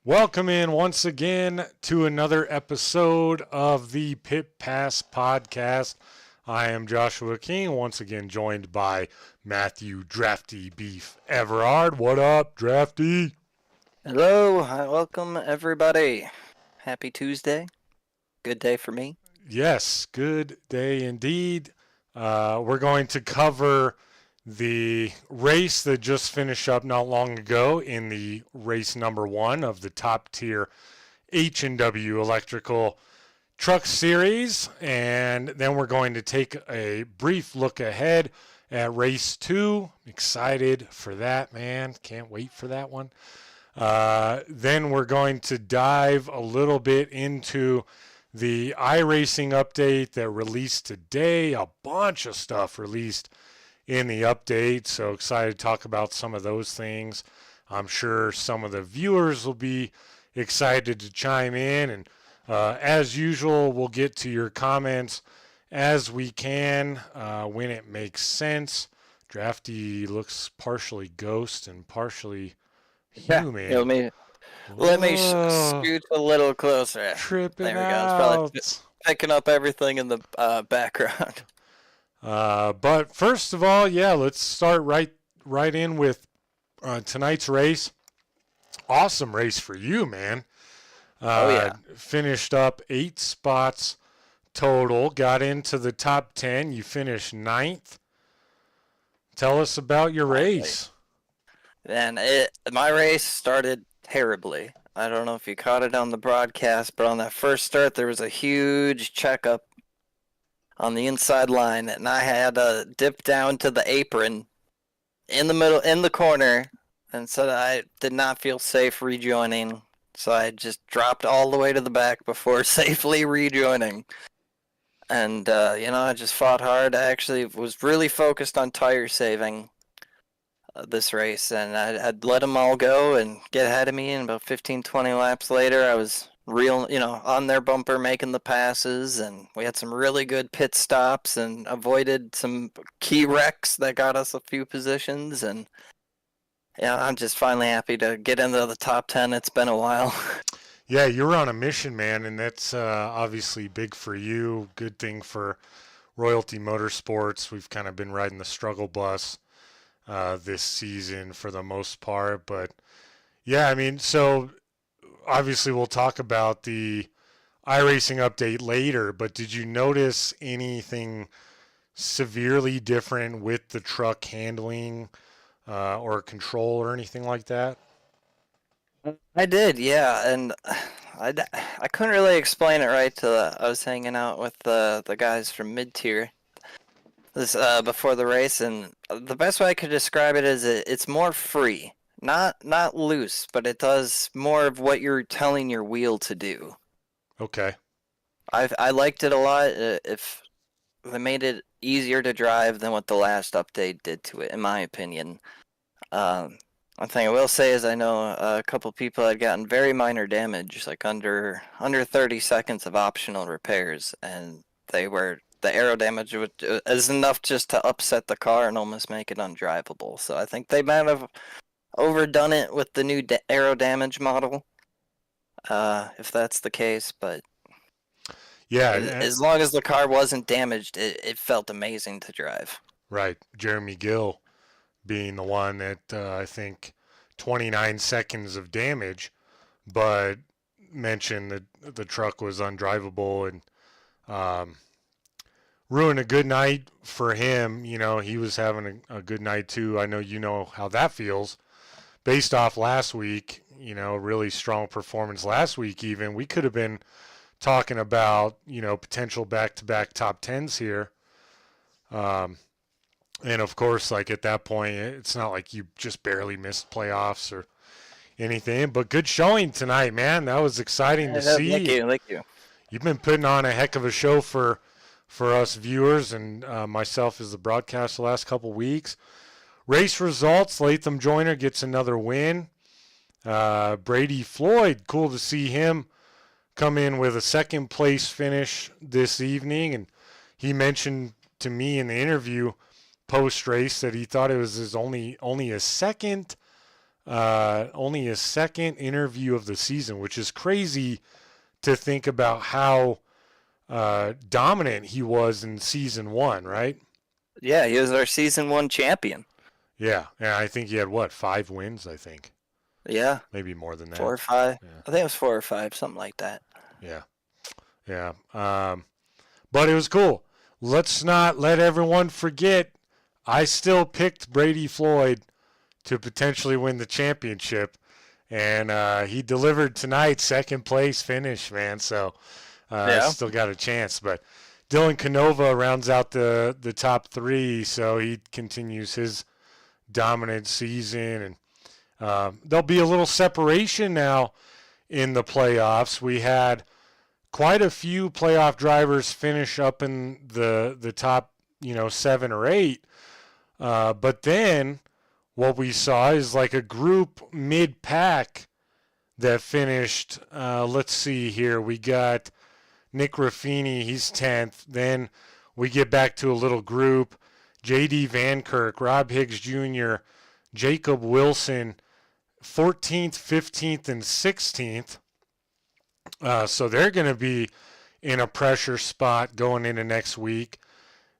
Welcome in once again to another episode of the Pit Pass Podcast. I am Joshua King, once again joined by Matthew Drafty Beef Everard. What up, Drafty? Hello, welcome everybody. Happy Tuesday. Good day for me. Yes, good day indeed. We're going to cover the race that just finished up not long ago in the race number one of the top tier H&W Electrical Truck Series, and then we're going to take a brief look ahead at race two. Excited for that, man. Can't wait for that one. Then we're going to dive a little bit into the iRacing update that released today. A bunch of stuff released in the update, so excited to talk about some of those things. I'm sure some of the viewers will be excited to chime in, and as usual, we'll get to your comments as we can when it makes sense. Drafty looks partially ghost and partially human. Yeah, let me scoot a little closer. Tripping there we go. out. It's probably picking up everything in the background. But first of all, yeah, let's start right in with tonight's race. Awesome race for you, man. Finished up 8 spots total. Got into the top 10. You finished 9th. Tell us about your race. And my race started terribly. I don't know if you caught it on the broadcast, but on that first start, there was a huge checkup on the inside line, and I had to dip down to the apron in the middle, in the corner, and so I did not feel safe rejoining. So I just dropped all the way to the back before safely rejoining. And, I just fought hard. I actually was really focused on tire saving this race, and I'd let them all go and get ahead of me, and about 15, 20 laps later, I was on their bumper making the passes, and we had some really good pit stops and avoided some key wrecks that got us a few positions, and I'm just finally happy to get into the top 10. It's been a while. Yeah, you're on a mission, man, and that's obviously big for you. Good thing for Royalty Motorsports. We've kind of been riding the struggle bus this season for the most part, but yeah, I mean, so obviously we'll talk about the iRacing update later, but did you notice anything severely different with the truck handling or control or anything like that? I did, yeah, and I couldn't really explain it right till I was hanging out with the guys from mid-tier this before the race, and the best way I could describe it is it's more free. Not loose, but it does more of what you're telling your wheel to do. Okay. I liked it a lot. If they made it easier to drive than what the last update did to it, in my opinion. One thing I will say is I know a couple people had gotten very minor damage, like under 30 seconds of optional repairs, and the aero damage is enough just to upset the car and almost make it undrivable. So I think they might have overdone it with the new aero damage model, if that's the case, but yeah, as long as the car wasn't damaged, it felt amazing to drive. Right. Jeremy Gill being the one that I think 29 seconds of damage, but mentioned that the truck was undrivable and ruined a good night for him. You know, he was having a good night too. I know you know how that feels. Based off last week, really strong performance last week even. We could have been talking about, potential back-to-back top 10s here. And of course, like at that point, it's not like you just barely missed playoffs or anything, but good showing tonight, man. That was exciting to see. Thank you. You've been putting on a heck of a show for us viewers and myself as the broadcast the last couple weeks. Race results, Latham Joyner gets another win. Brady Floyd, cool to see him come in with a second place finish this evening. And he mentioned to me in the interview post-race that he thought it was his only his second only his second interview of the season, which is crazy to think about how dominant he was in season one, right? Yeah, he was our season 1 champion. Yeah, and I think he had what, 5 wins? I think Yeah, maybe more than 4 that. or 5. Yeah, I think it was 4 or 5, something like that. yeah, yeah. But it was cool. Let's not let everyone forget. I still picked Brady Floyd to potentially win the championship, and he delivered tonight, second place finish, man. So Yeah. still got a chance. But Dylan Canova rounds out the top three, so he continues his dominant season, and there'll be a little separation now in the playoffs. We had quite a few playoff drivers finish up in the top, 7 or 8. But then what we saw is like a group mid pack that finished. Let's see here. We got Nick Raffini, he's 10th. Then we get back to a little group. J.D. Van Kirk, Rob Higgs Jr., Jacob Wilson, 14th, 15th, and 16th. So they're going to be in a pressure spot going into next week.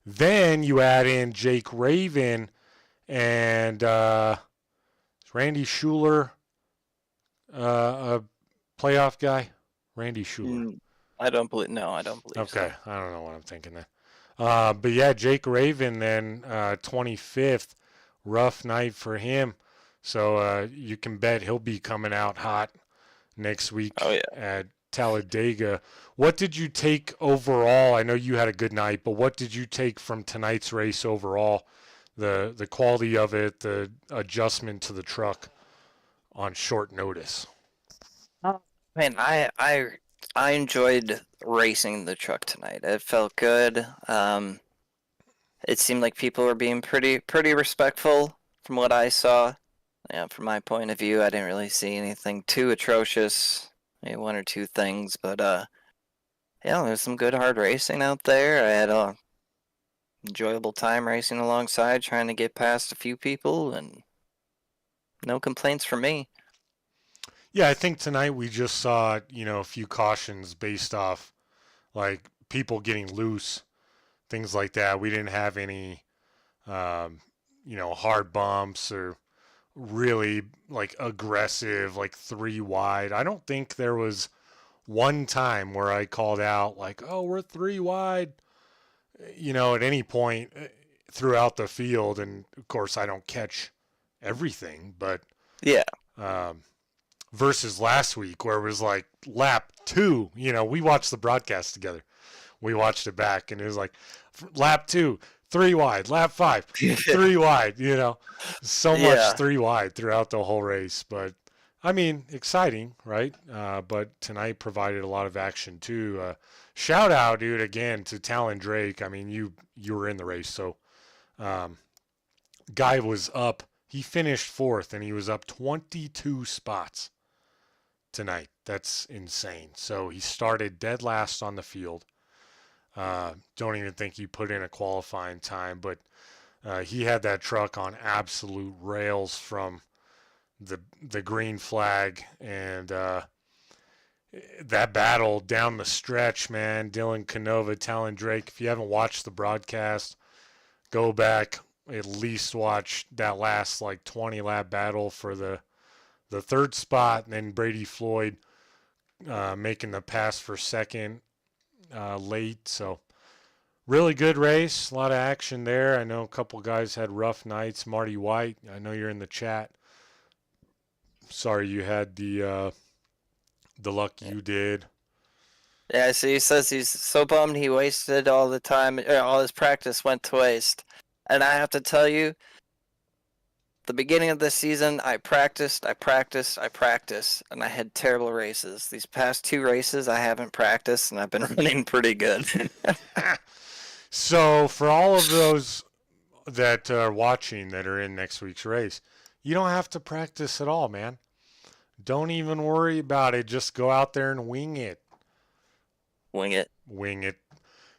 Then you add in Jake Raven and Randy Schuler, a playoff guy. Randy Schuler. I don't believe. No, I don't believe Okay, so. I don't know what I'm thinking there. But yeah, Jake Raven then 25th. Rough night for him. So you can bet he'll be coming out hot next week Oh yeah. at Talladega. What did you take overall? I know you had a good night, but what did you take from tonight's race overall? The quality of it, the adjustment to the truck on short notice. Man, I enjoyed racing the truck tonight. It felt good. It seemed like people were being pretty respectful from what I saw. Yeah, from my point of view, I didn't really see anything too atrocious. Maybe one or two things, but yeah, there's some good hard racing out there. I had a enjoyable time racing alongside, trying to get past a few people, and no complaints from me. Yeah, I think tonight we just saw, a few cautions based off like people getting loose, things like that. We didn't have any, um, hard bumps or really like aggressive, like 3 wide. I don't think there was one time where I called out like, "Oh, we're 3 wide," at any point throughout the field. And of course, I don't catch everything, but Yeah, um, versus last week where it was like lap 2. We watched the broadcast together. We watched it back, and it was like lap 2, 3 wide, lap 5, 3 wide. So much yeah, 3 wide throughout the whole race. But I mean, exciting, right? But tonight provided a lot of action too. Shout out, dude, again to Talon Drake. I mean, you were in the race, so um, guy was up. He finished fourth, and he was up 22 spots tonight. That's insane. So he started dead last on the field. Don't even think he put in a qualifying time, but he had that truck on absolute rails from the green flag, and that battle down the stretch, man. Dylan Canova, Talon Drake. If you haven't watched the broadcast, go back, at least watch that last like 20 lap battle for the third spot, and then Brady Floyd making the pass for second late. So really good race, a lot of action there. I know a couple guys had rough nights. Marty White, I know you're in the chat. Sorry you had the luck you did. yeah. So he says he's so bummed he wasted all the time, all his practice went to waste. And I have to tell you, the beginning of this season, I practiced, and I had terrible races. These past 2 races, I haven't practiced, and I've been running pretty good. So for all of those that are watching that are in next week's race, you don't have to practice at all, man. Don't even worry about it. Just go out there and wing it. Wing it. Wing it.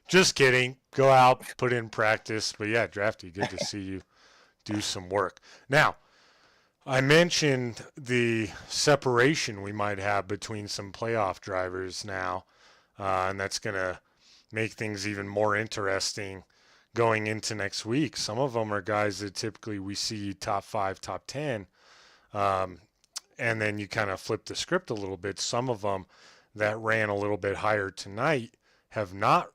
Just kidding. Go out, put in practice. But yeah, Drafty, good to see you do some work. Now, I mentioned the separation we might have between some playoff drivers now, and that's going to make things even more interesting going into next week. Some of them are guys that typically we see top five, top 10. Um, and then you kind of flip the script a little bit. Some of them that ran a little bit higher tonight have not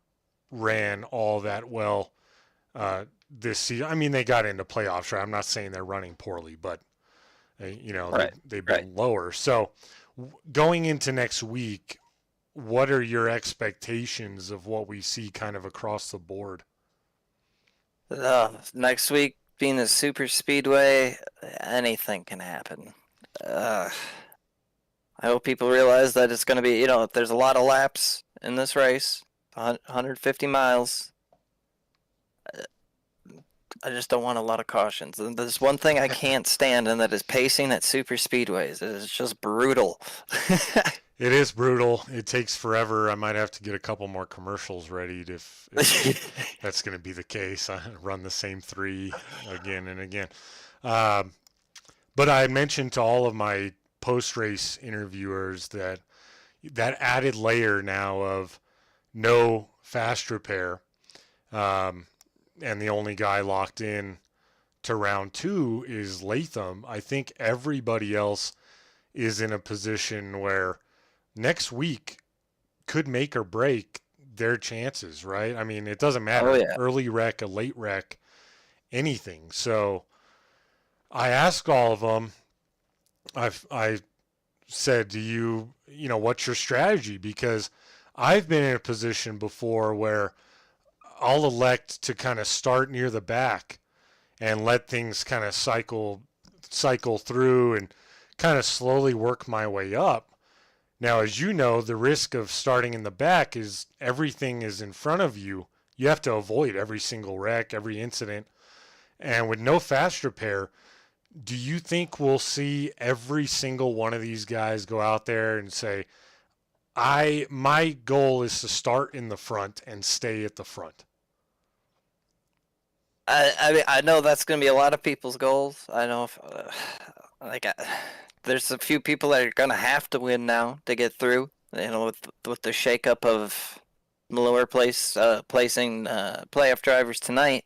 ran all that well this season. I mean, they got into playoffs, right? I'm not saying they're running poorly, but Right. they've Right. been lower. So going into next week, what are your expectations of what we see kind of across the board? Next week being a super speedway, anything can happen. Uh, I hope people realize that it's going to be, there's a lot of laps in this race, 150 miles. I just don't want a lot of cautions. And there's one thing I can't stand, and that is pacing at super speedways. It's just brutal. It is brutal. It takes forever. I might have to get a couple more commercials ready if that's going to be the case. I run the same three again and again. Um, but I mentioned to all of my post-race interviewers that added layer now of no fast repair, um, and the only guy locked in to round two is Latham. I think everybody else is in a position where next week could make or break their chances, right? I mean, it doesn't Oh matter. yeah. Early wreck, a late wreck, anything. So I asked all of them, I said, what's your strategy? Because I've been in a position before where I'll elect to kind of start near the back and let things kind of cycle through and kind of slowly work my way up. Now, as you know, the risk of starting in the back is everything is in front of you. You have to avoid every single wreck, every incident. And with no fast repair, do you think we'll see every single one of these guys go out there and say, my goal is to start in the front and stay at the front? I know that's going to be a lot of people's goals. I know if, like, there's a few people that are going to have to win now to get through. With the shakeup of Malure placing playoff drivers tonight.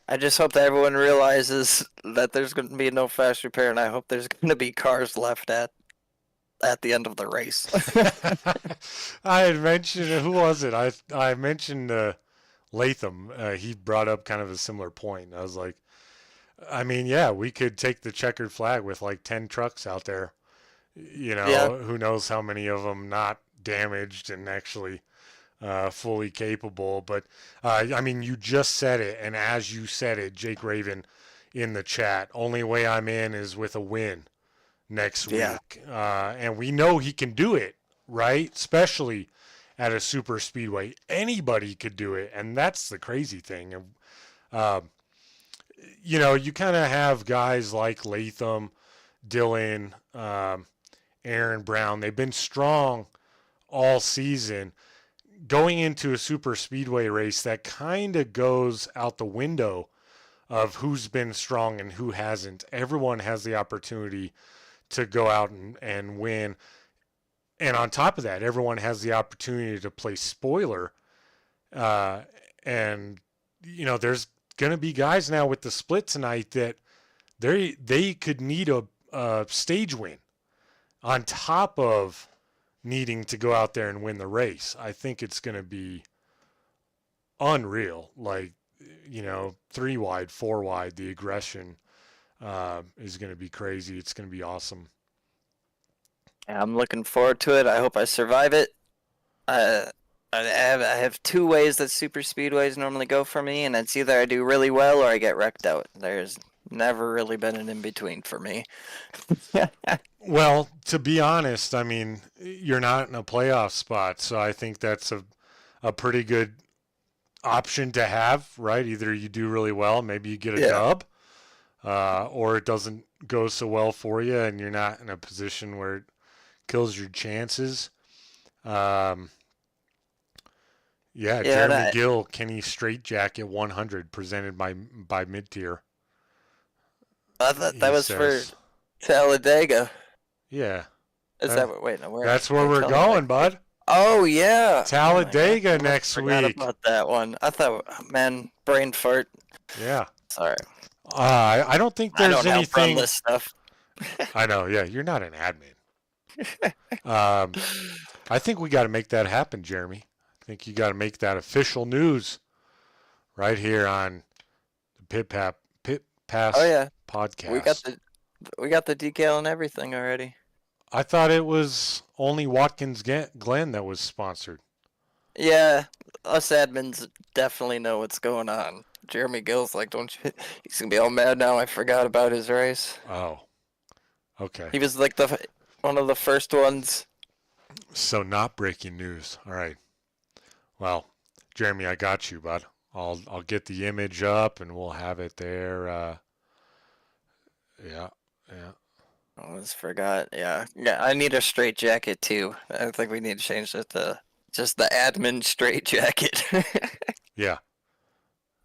I just hope that everyone realizes that there's going to be no fast repair, and I hope there's going to be cars left at the end of the race. I had mentioned, who was it? I mentioned Latham. He brought up kind of a similar point. I was like, I mean, yeah, we could take the checkered flag with like 10 trucks out there. Yeah, Who knows how many of them not damaged and actually fully capable. But I mean, you just said it, and as you said it, Jake Raven in the chat, only way I'm in is with a win next yeah. week. And we know he can do it, right? Especially at a super speedway. Anybody could do it, and that's the crazy thing. Uh, you kind of have guys like Latham, Dylan, Aaron Brown. They've been strong all season. Going into a super speedway race, that kind of goes out the window of who's been strong and who hasn't. Everyone has the opportunity to go out and win. And on top of that, everyone has the opportunity to play spoiler. Uh, and, there's going to be guys now with the split tonight that they could need a stage win on top of needing to go out there and win the race. I think it's going to be unreal. Like, three wide, four wide, the aggression is going to be crazy. It's going to be awesome. I'm looking forward to it. I hope I survive it. Uh, I have two ways that super speedways normally go for me, and it's either I do really well or I get wrecked out. There's never really been an in between for me. Well, to be honest, I mean, you're not in a playoff spot, so I think that's a pretty good option to have, right? Either you do really well, maybe you get a Yeah. dub, or it doesn't go so well for you and you're not in a position where it kills your chances. Um, yeah, Yeah, and Jeremy Gill, Kenny Straightjacket 100 presented by mid tier. I thought that he was for says. Talladega. Yeah, Is that that, what? Wait, no, where? that's where You're we're telling me going, next week. bud. Oh yeah. Oh my gosh, I Talladega almost next forgot week. about that one. I thought, man, brain fart. Yeah. Sorry, I don't think I there's don't help run anything. this stuff. I know. Yeah, you're not an admin. Um, I think we got to make that happen, Jeremy. I think you got to make that official news right here on the Pit Oh Pass yeah, we got podcast. the we got the decal and everything already. I thought it was only Watkins Glen that was sponsored. Yeah, us admins definitely know what's going on. Jeremy Gill's like, don't you? He's gonna be all mad now. I forgot about his race. Oh, okay. He was like one of the first ones. So not breaking news. All right. Well, Jeremy, I got you, bud. I'll get the image up and we'll have it there. Yeah, yeah. I almost forgot. Yeah, yeah. I need a straight jacket too. I think we need to change it to just the admin straight jacket. Yeah,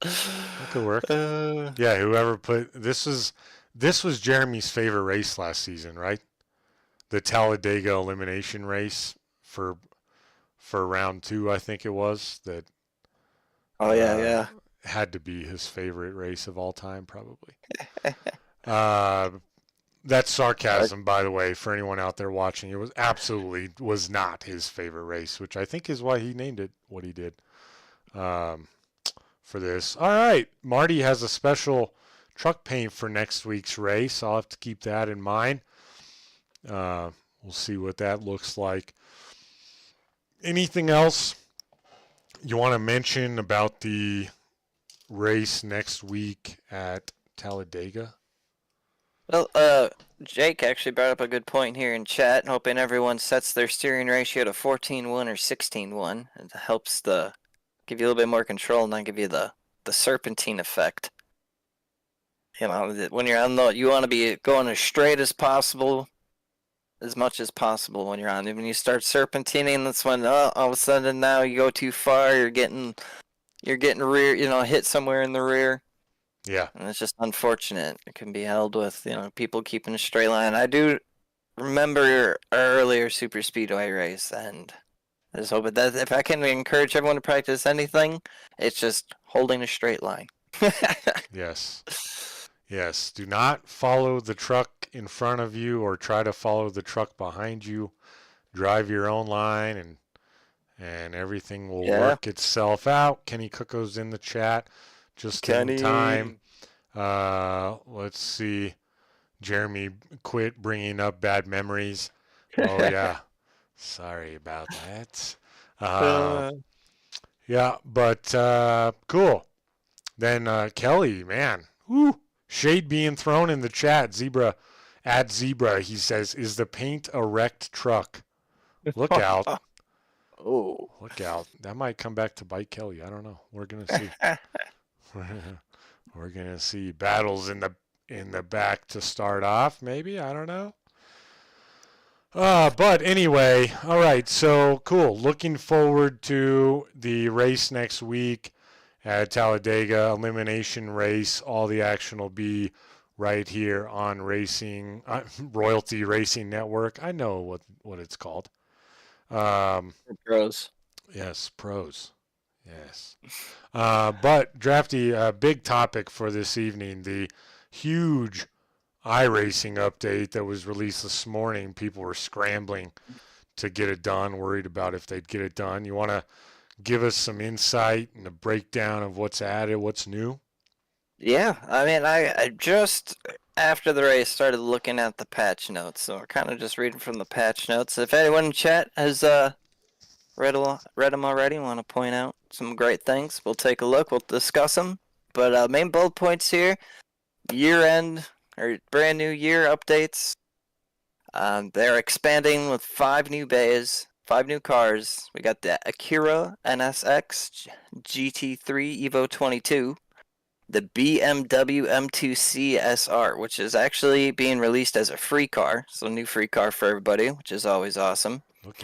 that could work. uh, Yeah, whoever put this was Jeremy's favorite race last season, right? The Talladega elimination race for round 2, I think it was, that oh yeah, uh, yeah. had to be his favorite race of all time, probably. Uh, that's sarcasm, by the way, for anyone out there watching. It was absolutely was not his favorite race, which I think is why he named it what he did. Um, for this. All right, Marty has a special truck paint for next week's race. I'll have to keep that in mind. We'll see what that looks like. Anything else you want to mention about the race next week at Talladega? Well, Jake actually brought up a good point here in chat, hoping everyone sets their steering ratio to 14-1 or 16-1. It helps give you a little bit more control and not give you the serpentine effect. You know, when you're on you want to be going as straight as possible, as much as possible when you're on. When you start serpentining, that's when all of a sudden now you go too far. You're getting rear. Hit somewhere in the rear. Yeah. And it's just unfortunate. It can be held with people keeping a straight line. I do remember our earlier super speedway race, and I just hope that if I can encourage everyone to practice anything, it's just holding a straight line. Yes. Yes. Do not follow the truck in front of you or try to follow the truck behind you. Drive your own line and everything will Yeah, work itself out. Kenny Cook's in the chat just in time. Kenny. Let's see. Jeremy quit bringing up bad memories. Oh, yeah. Sorry about that. Uh, Yeah, but cool. Then Kelly, man, whoo, shade being thrown in the chat. Zebra at Zebra, he says, is the paint a wrecked truck? Look out. oh. Look out. That might come back to bite Kelly. I don't know. We're going to see. We're going to see battles in the back to start off, maybe. I don't know. But anyway, all right. So cool. Looking forward to the race next week at Talladega, elimination race. All the action will be right here on Royalty Racing Network. I know what it's called. Pros. Yes, pros. Yes. But Drafty, big topic for this evening, the huge iRacing update that was released this morning. People were scrambling to get it done, worried about if they'd get it done. You want to give us some insight and a breakdown of what's added, what's new? Yeah, I mean, I just after the race started looking at the patch notes, so we're kind of just reading from the patch notes. If anyone in chat has read them already, want to point out some great things, we'll take a look. We'll discuss them. But main bullet points here: year-end or brand new year updates. They're expanding with 5 new bays, 5 new cars. We got the Acura NSX GT3 Evo 22. The BMW M2C SR, which is actually being released as a free car. So new free car for everybody, which is always awesome. Look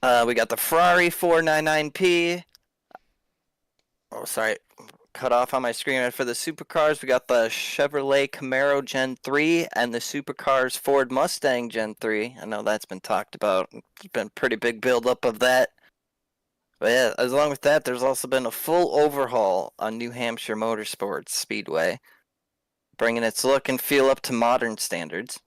out. We got the Ferrari 499P. Oh, sorry. cut off on my screen. And for the supercars, we got the Chevrolet Camaro Gen 3 and the supercars Ford Mustang Gen 3. I know that's been talked about. There's been a pretty big buildup of that. But yeah, as long with that, there's also been a full overhaul on New Hampshire Motorsports Speedway, bringing its look and feel up to modern standards.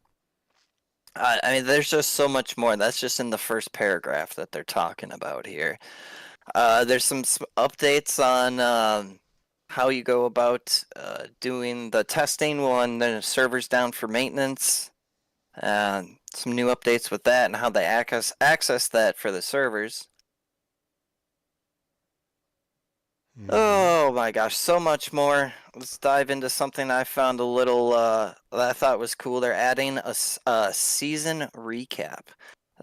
I mean, there's just so much more. That's just in the first paragraph that they're talking about here. There's some updates on how you go about doing the testing when the server's down for maintenance. Some new updates with that and how they access that for the servers. Mhm. Oh my gosh, so much more. Let's dive into something I found a little that I thought was cool. They're adding a season recap.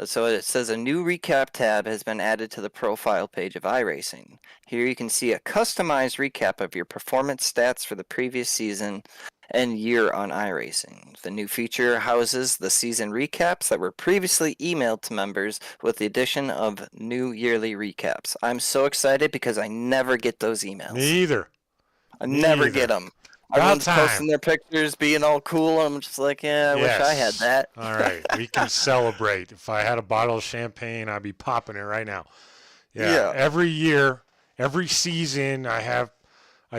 So it says a new recap tab has been added to the profile page of iRacing. Here you can see a customized recap of your performance stats for the previous season and year on iRacing. The new feature houses the season recaps that were previously emailed to members with the addition of new yearly recaps. I'm so excited because I never get those emails. Me either. I Me never either. get them. About Everyone's time. posting their pictures, being all cool, and I'm just like, yeah, I wish I had Yes. that. All right, we can celebrate. If I had a bottle of champagne, I'd be popping it right now. Yeah, Yeah. every year, every season, I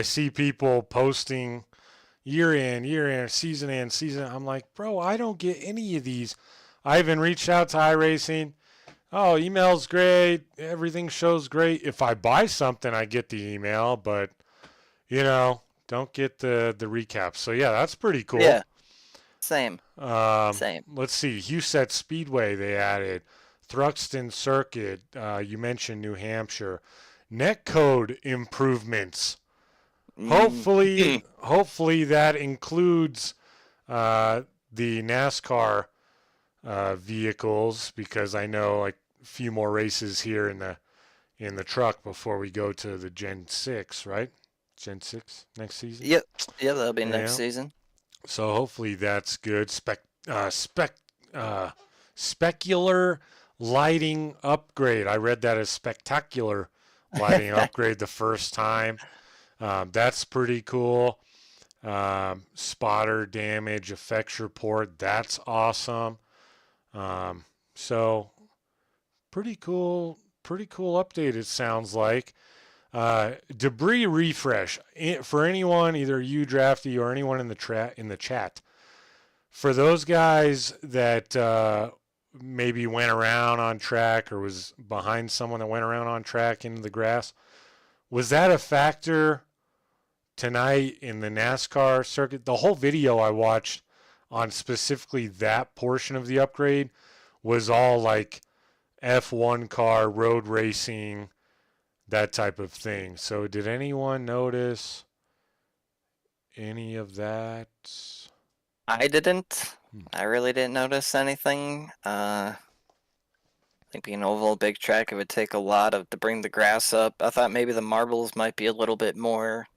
see people posting year in, season in, season. I'm like, bro, I don't get any of these. I even reached out to iRacing. Oh, email's great. Everything shows great. If I buy something, I get the email, but don't get the recap. So yeah, that's pretty cool. Yeah. Same. Let's see. Huset Speedway they added. Thruxton Circuit. You mentioned New Hampshire. Netcode improvements. Hopefully that includes the NASCAR vehicles, because I know like a few more races here in the truck before we go to the Gen 6, right? Gen 6 next season? Yep, that'll be next season. So hopefully that's good. Specular lighting upgrade. I read that as spectacular lighting upgrade the first time. That's pretty cool. Spotter damage effects report. That's awesome. So pretty cool update, it sounds like. Debris refresh for anyone, either you Drafty or anyone in the chat. For those guys that maybe went around on track or was behind someone that went around on track into the grass, was that a factor tonight in the NASCAR circuit? The whole video I watched on specifically that portion of the upgrade was all like F1 car, road racing, that type of thing. So did anyone notice any of that? I didn't. I really didn't notice anything. I think being oval, big track, it would take a lot to bring the grass up. I thought maybe the marbles might be a little bit more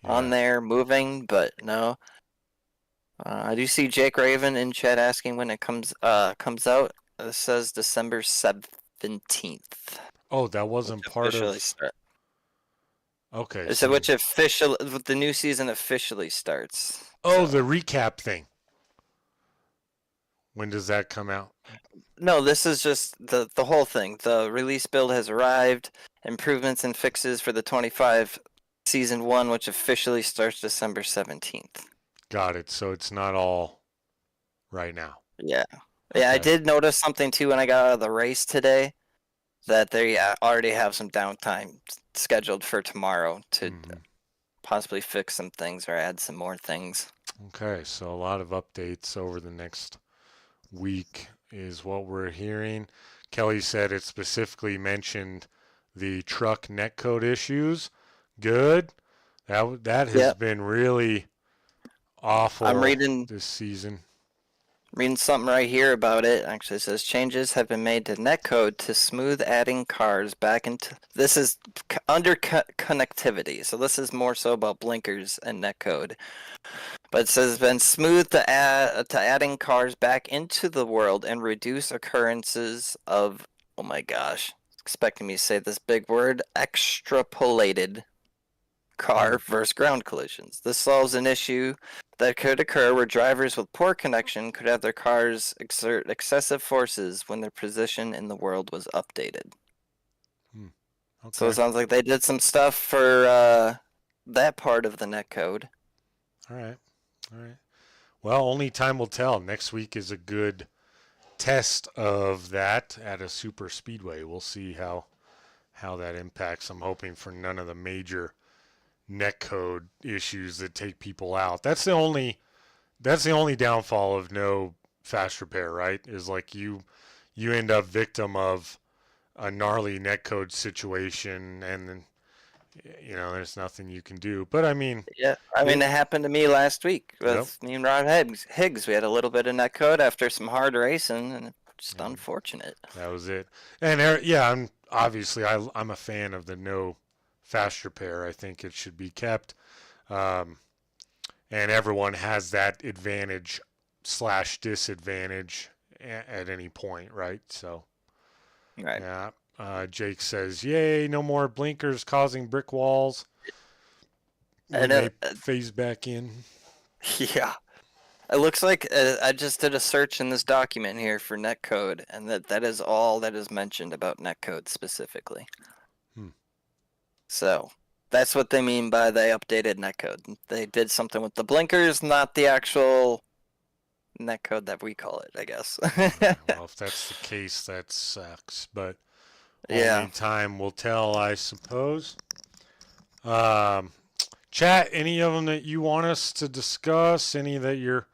on there moving, but no. I do see Jake Raven in chat asking when it comes out. It says December 17th. Oh, that wasn't part of. Start. Okay. So the new season officially starts. Oh, so. The recap thing. When does that come out? No, this is just the whole thing. The release build has arrived. Improvements and fixes for the 25 season 1, which officially starts December 17th. Got it. So it's not all right now. Yeah. Okay. Yeah, I did notice something too when I got out of the race today, that they already have some downtime scheduled for tomorrow to possibly fix some things or add some more things. Okay, so a lot of updates over the next week is what we're hearing. Kelly said it specifically mentioned the truck netcode issues. Good. That has been really awful this season. Reading something right here about it. Actually, it says changes have been made to netcode to smooth adding cars back into. This is under connectivity, so this is more so about blinkers and netcode. But it says it's been smooth to adding cars back into the world and reduce occurrences of, oh my gosh, expecting me to say this big word, extrapolated car versus ground collisions. This solves an issue that could occur where drivers with poor connection could have their cars exert excessive forces when their position in the world was updated. So it Okay. sounds like they did some stuff for that part of the netcode. All right. All right. Well, only time will tell. Next week is a good test of that at a super speedway. We'll see how that impacts. I'm hoping for none of the major netcode issues that take people out. That's the only downfall of no fast repair, right? Is like you end up victim of a gnarly netcode situation, and then there's nothing you can do. But I mean, Yeah, I mean, it happened to me last week Yep. with me and Rod Higgs. We had a little bit of netcode after some hard racing, and just unfortunate. That was it. And yeah, I'm a fan of the no fast repair. I think it should be kept. And everyone has that advantage / disadvantage at any point, right? So, Right. yeah. Jake says, "Yay! No more blinkers causing brick walls when they phase back in." Yeah. It looks like I just did a search in this document here for netcode, and that is all that is mentioned about netcode specifically. So that's what they mean by they updated netcode. They did something with the blinkers, not the actual netcode that we call it, I guess. Well, if that's the case, that sucks. But yeah. only time will tell, I suppose. Chat, any of them that you want us to discuss? Any that you're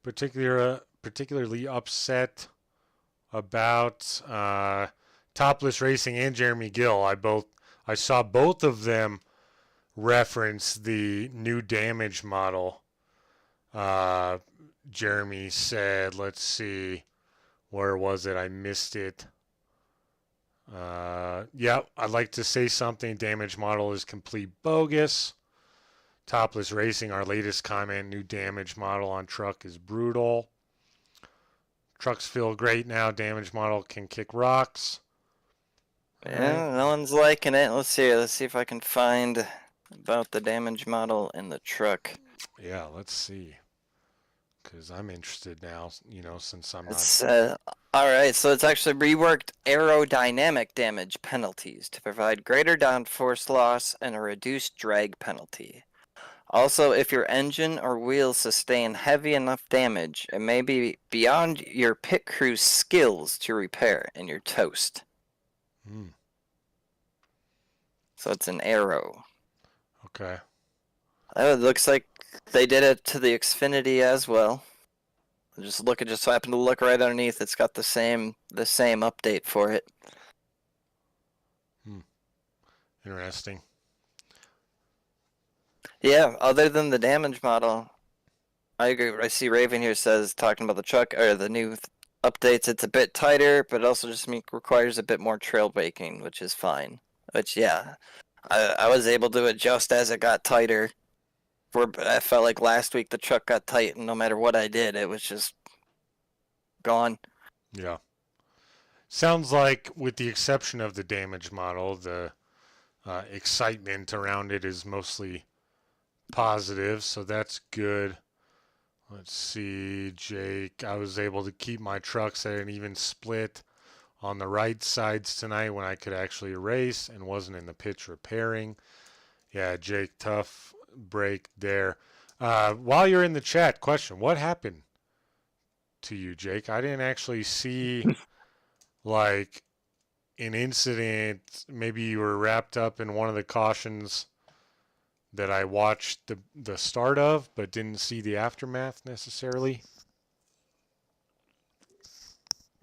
particularly upset about? Topless Racing and Jeremy Gill. I saw both of them reference the new damage model. Jeremy said, let's see, where was it? I missed it. Yeah, I'd like to say something. Damage model is complete bogus. Topless Racing, our latest comment, new damage model on truck is brutal. Trucks feel great now. Damage model can kick rocks. Yeah, no one's liking it. Let's see if I can find about the damage model in the truck. Yeah, let's see. Because I'm interested now, since I'm not... all right, so it's actually reworked aerodynamic damage penalties to provide greater downforce loss and a reduced drag penalty. Also, if your engine or wheels sustain heavy enough damage, it may be beyond your pit crew's skills to repair, and you're toast. So it's an arrow. Okay. It looks like they did it to the Xfinity as well. Just happened to look right underneath. It's got the same update for it. Interesting. Yeah, other than the damage model, I agree. I see Raven here says, talking about the truck or the new updates, it's a bit tighter, but it also just requires a bit more trail braking, which is fine. Which, yeah, I was able to adjust as it got tighter. I felt like last week the truck got tight, and no matter what I did, it was just gone. Yeah. Sounds like, with the exception of the damage model, the excitement around it is mostly positive, so that's good. Let's see, Jake. I was able to keep my trucks at an even split on the right sides tonight when I could actually race and wasn't in the pits repairing. Yeah, Jake, tough break there. While you're in the chat, question: what happened to you, Jake? I didn't actually see like an incident. Maybe you were wrapped up in one of the cautions that I watched the start of, but didn't see the aftermath necessarily.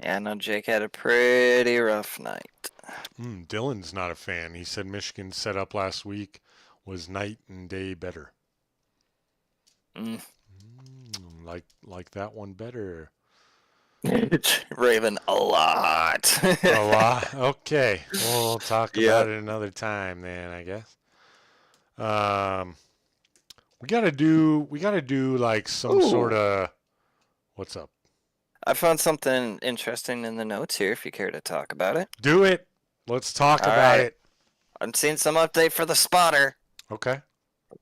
Yeah, no, Jake had a pretty rough night. Dylan's not a fan. He said Michigan's setup last week was night and day better. Like that one better. Raven, a lot. A lot? Okay. We'll talk about it another time then, I guess. We gotta do like some sort of... What's up? I found something interesting in the notes here, if you care to talk about it. Do it. Let's talk about it. I'm seeing some update for the spotter. Okay.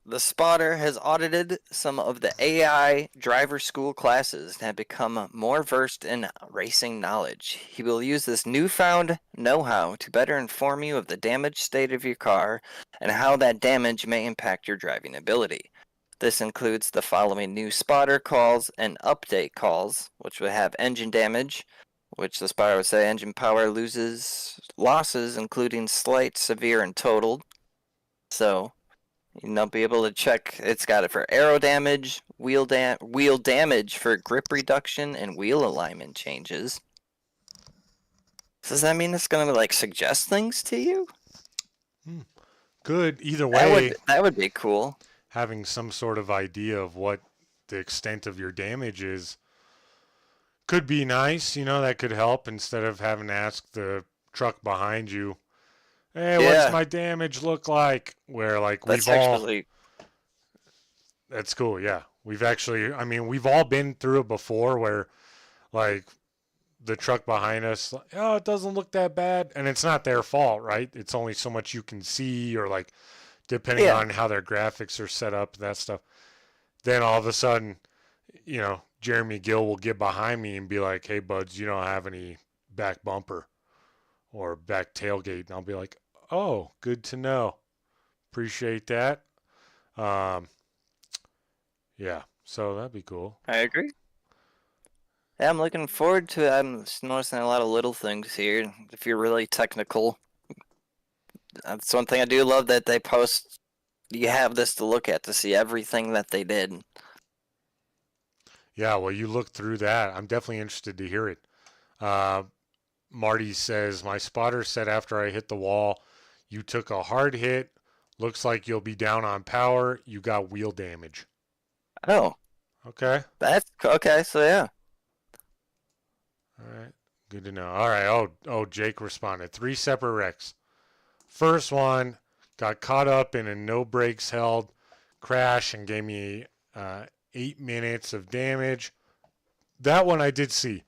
The spotter has audited some of the AI driver school classes and have become more versed in racing knowledge. He will use this newfound know-how to better inform you of the damaged state of your car and how that damage may impact your driving ability. This includes the following new spotter calls and update calls, which would have engine damage, which the spotter would say engine power losses, including slight, severe, and totaled. So be able to check. It's got it for aero damage, wheel damage for grip reduction, and wheel alignment changes. Does that mean it's gonna like suggest things to you? Hmm. Good. Either That way, would that would be cool. having some sort of idea of what the extent of your damage is could be nice. That could help instead of having to ask the truck behind you, hey, what's Yeah, my damage look like? Where, like, that's actually that's cool. Yeah. We've all been through it before where, like, the truck behind us, like, oh, it doesn't look that bad. And it's not their fault, right? It's only so much you can see, or, like, depending yeah. on how their graphics are set up, that stuff. Then all of a sudden, Jeremy Gill will get behind me and be like, hey, buds, you don't have any back bumper or back tailgate. And I'll be like, oh, good to know. Appreciate that. Um, yeah, so that'd be cool. I agree. Yeah, I'm looking forward to it. I'm just noticing a lot of little things here. If you're really technical, that's one thing I do love that they post. You have this to look at to see everything that they did. Yeah, well, you look through that. I'm definitely interested to hear it. Uh, Marty says, my spotter said after I hit the wall, you took a hard hit. Looks like you'll be down on power. You got wheel damage. Oh, Okay. that's okay. So yeah. All right. Good to know. All right. Oh, Jake responded. 3 separate wrecks. First one got caught up in a no brakes held crash and gave me 8 minutes of damage. That one I did see.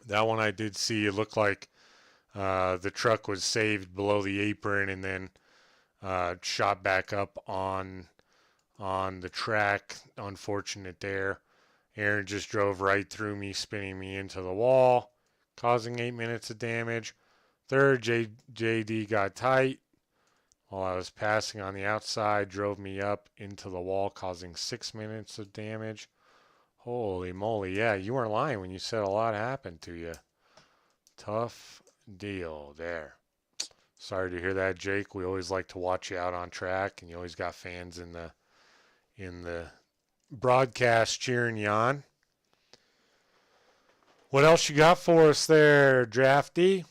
It looked like the truck was saved below the apron and then shot back up on the track. Unfortunate there. Aaron just drove right through me, spinning me into the wall, causing 8 minutes of damage. Third, JD got tight while I was passing on the outside, drove me up into the wall, causing 6 minutes of damage. Holy moly, yeah, you weren't lying when you said a lot happened to you. Tough deal there. Sorry to hear that, Jake. We always like to watch you out on track, and you always got fans in the broadcast cheering you on. What else you got for us there, Drafty?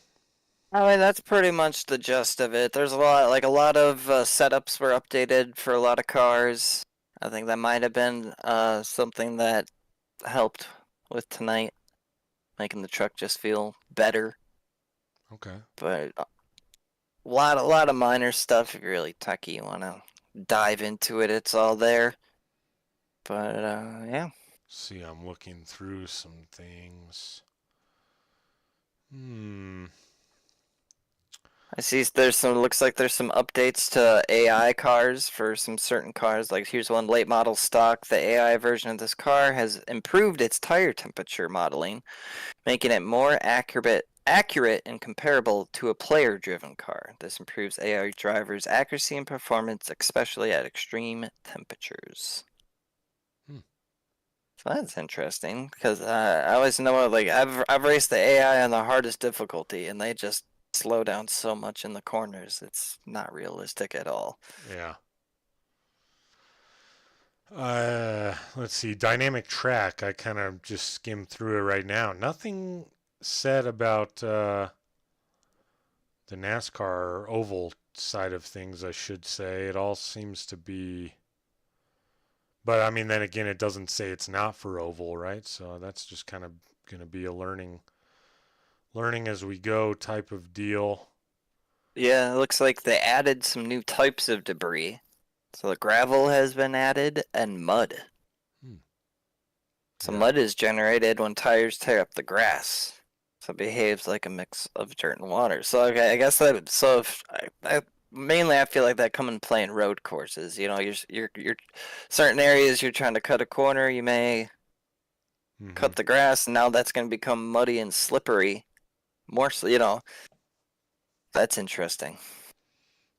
I mean, that's pretty much the gist of it. There's a lot of setups were updated for a lot of cars. I think that might have been something that helped with tonight, making the truck just feel better. Okay. But a lot of minor stuff. If you're really techie, you want to dive into it. It's all there. But yeah. See, I'm looking through some things. Hmm. I see looks like there's some updates to AI cars for some certain cars. Like here's one late model stock. The AI version of this car has improved its tire temperature modeling, making it more accurate and comparable to a player-driven car. This improves AI drivers' accuracy and performance, especially at extreme temperatures. Hmm. So that's interesting because I always know like I've raced the AI on the hardest difficulty, and they just slow down so much in the corners. It's not realistic at all. Yeah. Let's see. Dynamic track. I kind of just skimmed through it right now. Nothing said about the NASCAR oval side of things, I should say. It all seems to be. But I mean, then again, it doesn't say it's not for oval, right? So that's just kind of going to be a learning as we go type of deal. Yeah, it looks like they added some new types of debris. So the gravel has been added and mud. Hmm. So Yeah. mud is generated when tires tear up the grass. So it behaves like a mix of dirt and water. So okay, I guess that mainly I feel like that come and play in road courses. You know, you're certain areas you're trying to cut a corner, you may Hmm. cut the grass, and now that's going to become muddy and slippery. More so, you know, that's interesting.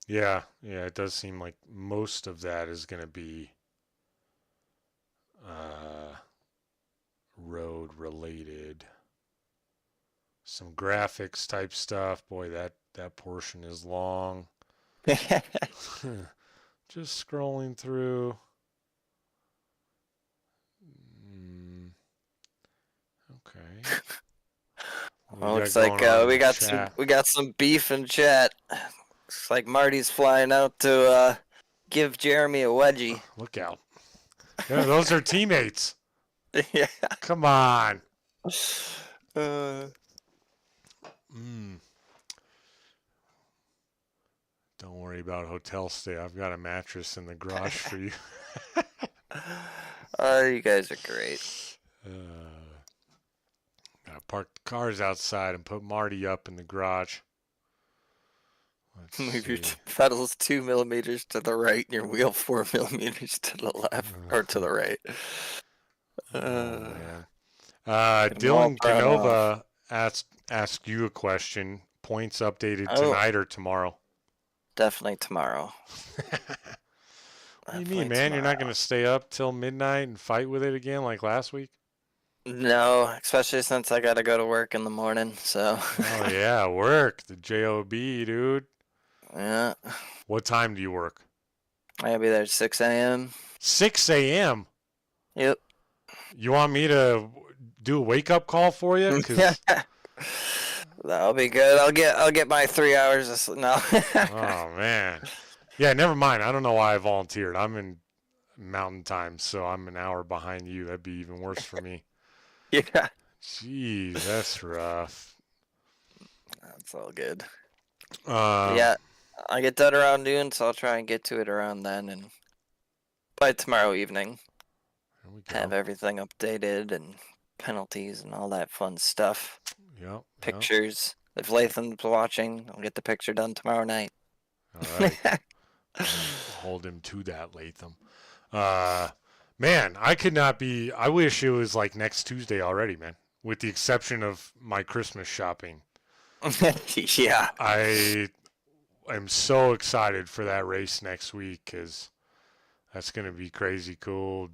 Yeah, yeah, it does seem like most of that is going to be uh, road related. Some graphics type stuff. Boy, that portion is long. Just scrolling through. Mm, okay. What we Well, got looks like going on in we the got some chat? beef in chat. Looks like Marty's flying out to give Jeremy a wedgie. Look out. Yeah, those are teammates. Yeah. Come on. Uh, Mm, don't worry about hotel stay. I've got a mattress in the garage for you. oh, you guys are great. Gotta park the cars outside and put Marty up in the garage. Let's Move your see. pedals 2 millimeters to the right and your wheel 4 millimeters to the left or to the right. Oh Uh, man. get them all Dylan burnt off. Canova asked you a question. Points updated Oh, tonight or tomorrow? definitely tomorrow. What do you mean, Definitely man? You're not tomorrow. gonna stay up till midnight and fight with it again like last week? No, especially since I gotta go to work in the morning. So, Oh yeah, work. The job, dude. yeah, What time do you work? I gotta be there at 6 a.m. 6 a.m. Yep. You want me to do a wake up call for you? Cause That'll be good. I'll get my 3 hours of sleep. No. oh man, yeah. Never mind. I don't know why I volunteered. I'm in Mountain Time, so I'm an hour behind you. That'd be even worse for me. Yeah. Jeez, that's rough. That's all good. But Um, yeah, I get done around noon, so I'll try and get to it around then, and by tomorrow evening, there we have go. everything updated and penalties and all that fun stuff. Yep, yep. Pictures. If Latham's watching, I'll get the picture done tomorrow night. All right. Hold him to that, Latham. Uh, man, I could not be. I wish it was like next Tuesday already, man. With the exception of my Christmas shopping, Yeah. I am so excited for that race next week because that's going to be crazy cool.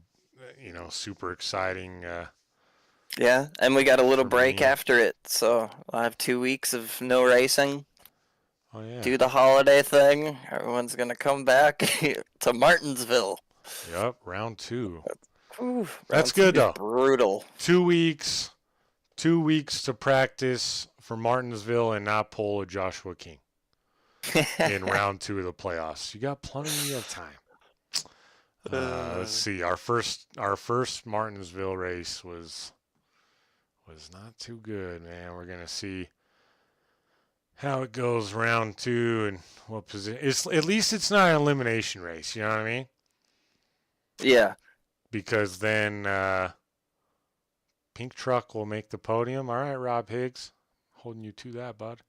You know, super exciting Yeah, and we got a little for break me. after it, so I'll have 2 weeks of no racing. Oh yeah. Do the holiday thing. Everyone's gonna come back to Martinsville. Yep. Round two. Whew, That's round two good is though. brutal. 2 weeks. 2 weeks to practice for Martinsville and not pull a Joshua King in round two of the playoffs. You got plenty of time. Let's Uh, see. Our first Martinsville race was not too good, man. We're gonna see how it goes round two and what position. It's at least it's not an elimination race. You know what I mean? yeah. Because then Pink Truck will make the podium. All right, Rob Higgs, holding you to that, bud.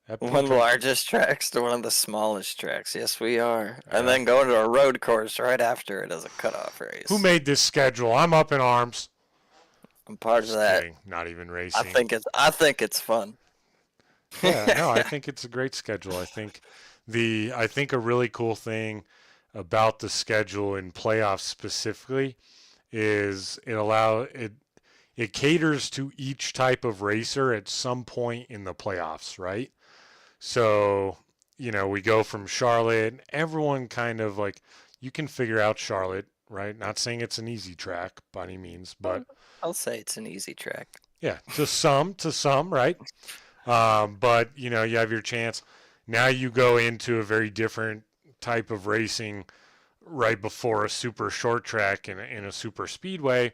That One Pink of the Truck. largest tracks to one of the smallest tracks. Yes, we are. And Yeah. then going to a road course right after it as a cutoff Who race. made this schedule? I'm up in arms. I'm part of Just that. kidding. Not even racing. I think it's fun. Yeah, no, I think it's a great schedule. I think a really cool thing about the schedule in playoffs specifically is it caters to each type of racer at some point in the playoffs, right? So, we go from Charlotte, everyone kind of like you can figure out Charlotte, right? Not saying it's an easy track by any means, but I'll say it's an easy track. yeah, to some, right? But you have your chance. Now you go into a very different type of racing right before a super short track in a super speedway,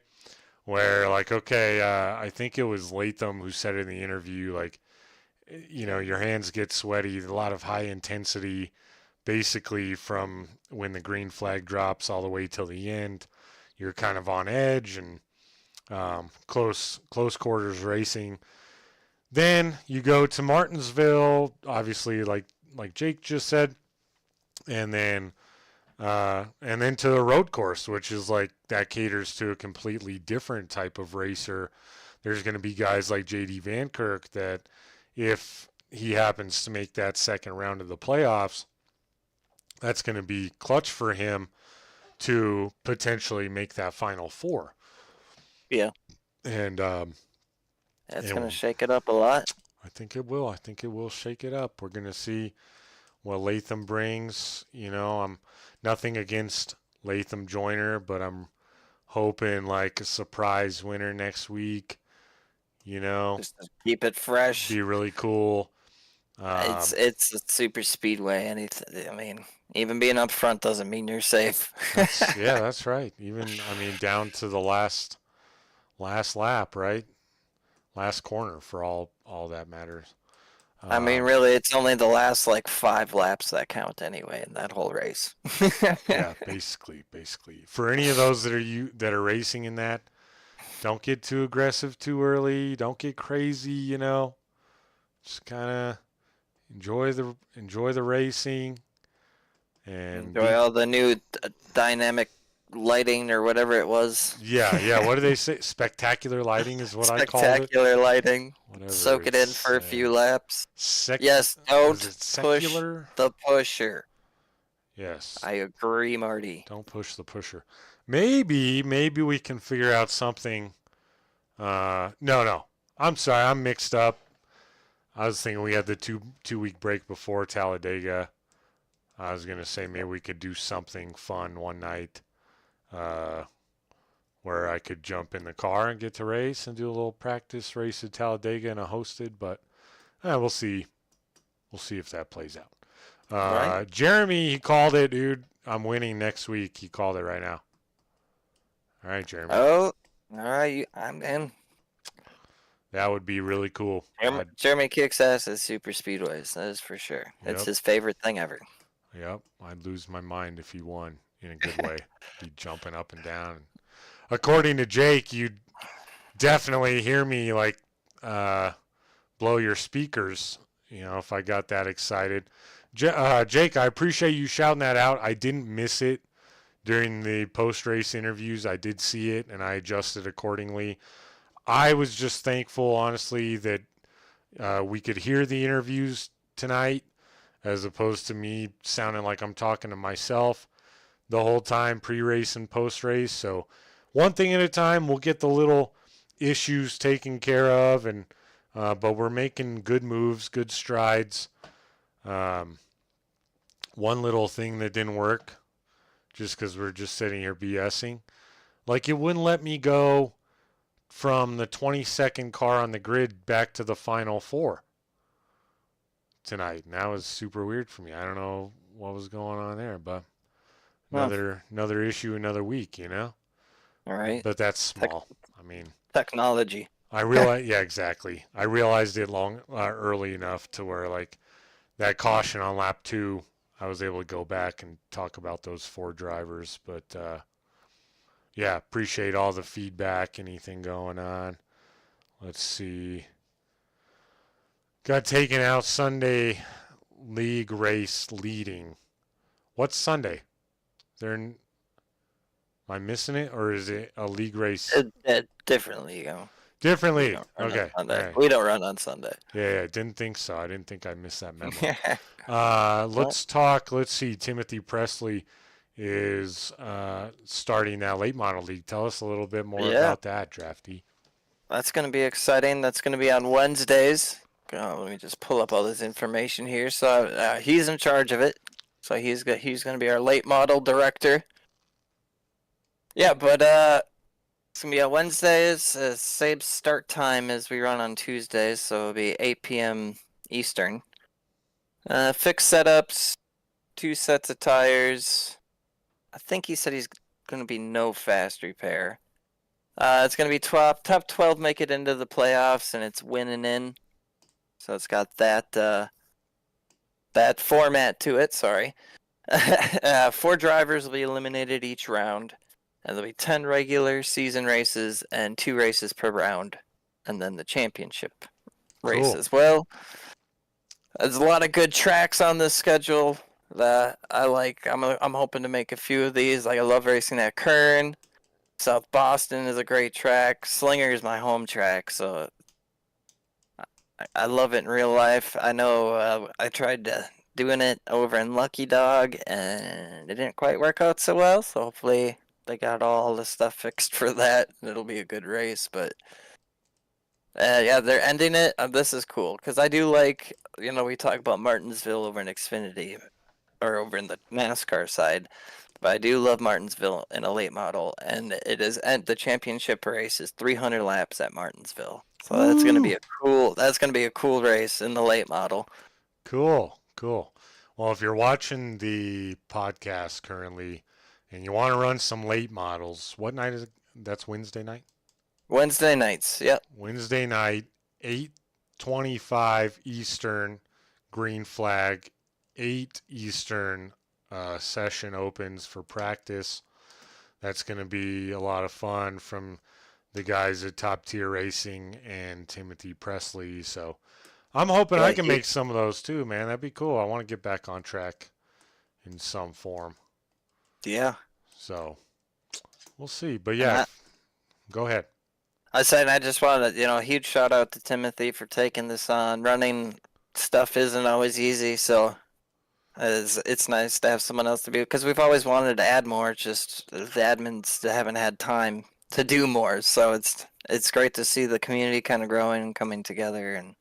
where like, okay, I think it was Latham who said in the interview, like, your hands get sweaty, a lot of high intensity, basically from when the green flag drops all the way till the end. You're kind of on edge and close quarters racing. Then you go to Martinsville, obviously like like Jake just said, and then to the road course, which is like that caters to a completely different type of racer. There's going to be guys like JD Van Kirk that if he happens to make that second round of the playoffs, that's going to be clutch for him to potentially make that final four. Yeah. And That's going to shake it up a lot. I think it will. I think it will shake it up. We're going to see what Latham brings. You know, I'm nothing against Latham Joyner, but I'm hoping like a surprise winner next week. You know, Just to keep it fresh. Be really cool. It's a super speedway. Anything. I mean, even being up front doesn't mean you're safe. That's right. Even down to the last lap, right? Last corner for all that matters. I mean, really, it's only the last like 5 laps that count anyway in that whole race. Yeah, basically. For any of those that are racing in that, don't get too aggressive too early. Don't get crazy. You know, just kind of enjoy the racing and enjoy all the new dynamic lighting or whatever it was. Yeah. What do they say? Spectacular lighting is what I call it. Spectacular lighting. Whatever Soak it in for a few laps. Yes, don't push the pusher. Yes. I agree, Marty. Don't push the pusher. Maybe we can figure out something. No. I'm sorry, I'm mixed up. I was thinking we had the two week break before Talladega. I was gonna say maybe we could do something fun one night, where I could jump in the car and get to race and do a little practice race at Talladega and a hosted. But we'll see. We'll see if that plays out. Right. Jeremy, he called it, dude. I'm winning next week. He called it right now. All right, Jeremy. Oh, all right. I'm in. That would be really cool. Jeremy kicks ass at super speedways. That is for sure. Yep. It's his favorite thing ever. Yep. I'd lose my mind if he won in a good way. He'd jumping up and down. According to Jake, you'd definitely hear me like blow your speakers, you know, if I got that excited. Jake, I appreciate you shouting that out. I didn't miss it during the post-race interviews. I did see it, and I adjusted accordingly. I was just thankful, honestly, that we could hear the interviews tonight as opposed to me sounding like I'm talking to myself the whole time, pre-race and post-race. So one thing at a time, we'll get the little issues taken care of, and but we're making good moves, good strides. One little thing that didn't work, just because we're just sitting here BSing, like it wouldn't let me go from the 22nd car on the grid back to the final 4 tonight. And that was super weird for me. I don't know what was going on there, but another issue, another week, you know? All right. But that's small. Technology. I realize, yeah, exactly. I realized it early enough to where like that caution on lap 2, I was able to go back and talk about those 4 drivers. But yeah, appreciate all the feedback, anything going on. Let's see. Got taken out Sunday league race leading. What's Sunday? Am I missing it, or is it a league race? Different league. Different league. Okay. Right. We don't run on Sunday. Yeah, didn't think so. I didn't think I missed that memo. Let's talk. Let's see. Timothy Presley is starting that late model league. Tell us a little bit more about that, Drafty. That's going to be exciting. That's going to be on Wednesdays. Let me just pull up all this information here. So he's in charge of it. So he's going to be our late model director. Yeah, but it's going to be on Wednesdays. Same start time as we run on Tuesdays, so it'll be 8 p.m. Eastern. Fixed setups, 2 sets of tires. I think he said he's going to be no fast repair. It's going to be top 12 make it into the playoffs, and it's winning in. So it's got that format to it, sorry. 4 drivers will be eliminated each round. And there'll be 10 regular season races and 2 races per round. And then the championship race as well. There's a lot of good tracks on this schedule that I like. I'm hoping to make a few of these. Like I love racing at Kern. South Boston is a great track. Slinger is my home track, so I love it in real life. I know I tried doing it over in Lucky Dog, and it didn't quite work out so well. So hopefully they got all the stuff fixed for that, and it'll be a good race. But yeah, they're ending it. This is cool because I do like, we talk about Martinsville over in Xfinity or over in the NASCAR side, but I do love Martinsville in a late model, and it is and the championship race is 300 laps at Martinsville. So that's gonna be Woo! a cool race in the late model. Cool, cool. Well, if you're watching the podcast currently and you want to run some late models, what night is it? That's Wednesday night? Wednesday nights. Yep. Wednesday night, 8:25 Eastern, green flag, 8 Eastern session opens for practice. That's going to be a lot of fun from the guys at Top Tier Racing and Timothy Presley. So I'm hoping I Yeah. can make some of those too, man. That'd be cool. I want to get back on track in some form. Yeah. So we'll see. But And yeah, go ahead. I said I just wanted to, a huge shout out to Timothy for taking this on. Running stuff isn't always easy, so it's nice to have someone else to be because we've always wanted to add more. It's just the admins haven't had time to do more. So it's great to see the community kind of growing and coming together and